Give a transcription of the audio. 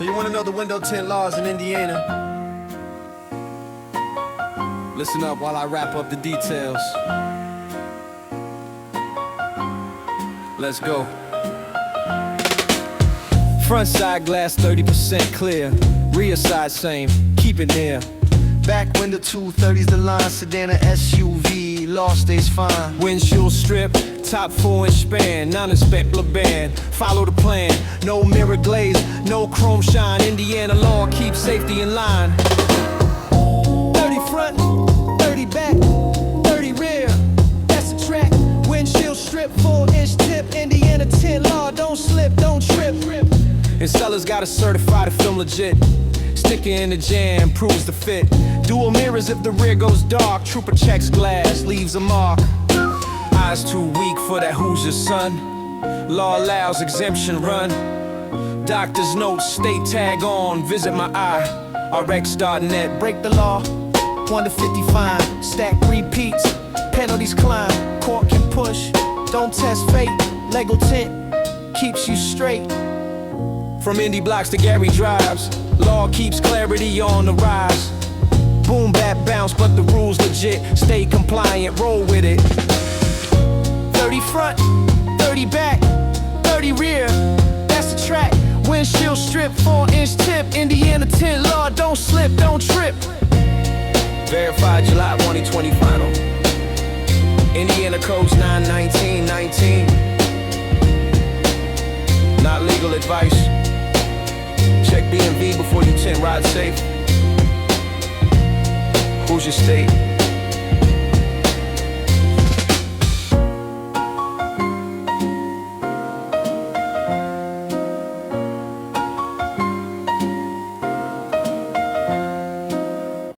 So you want to know the window tint laws in Indiana? Listen up while I wrap up the details. Let's go. Front side glass 30% clear. Rear side same, keep it near. Back window 230's the line. Sedan or SUV, law stays fine. Windshield strip, top 4-inch span, non-inspectable band. Follow the plan, no mirror glaze, no chrome shine. Indiana law keeps safety in line. 30 front, 30 back, 30 rear, that's the track. Windshield strip, 4-inch tip. Indiana tint law, don't slip, don't trip. And sellers gotta certify the film legit. Sticker in the jam, proves the fit. Dual mirrors if the rear goes dark. Trooper checks glass, leaves a mark. Eyes too weak for that Hoosier sun. Law allows exemption run. Doctor's notes, state tag on, visit my eye. RX.net, break the law. 1 to 50 fine, stack repeats. Penalties climb, court can push. Don't test fate, legal tint keeps you straight. From Indy blocks to Gary drives, law keeps clarity on the rise. Boom, bap, bounce, but the rules legit. Stay compliant, roll with it. 30 front, 30 back, 30 rear, that's the track. Windshield strip, 4-inch tip. Indiana tint law, don't slip, don't trip. Verified July 2020 final. Indiana codes 91919. Not legal advice. Check DMV before you tint, ride safe. Hoosier State.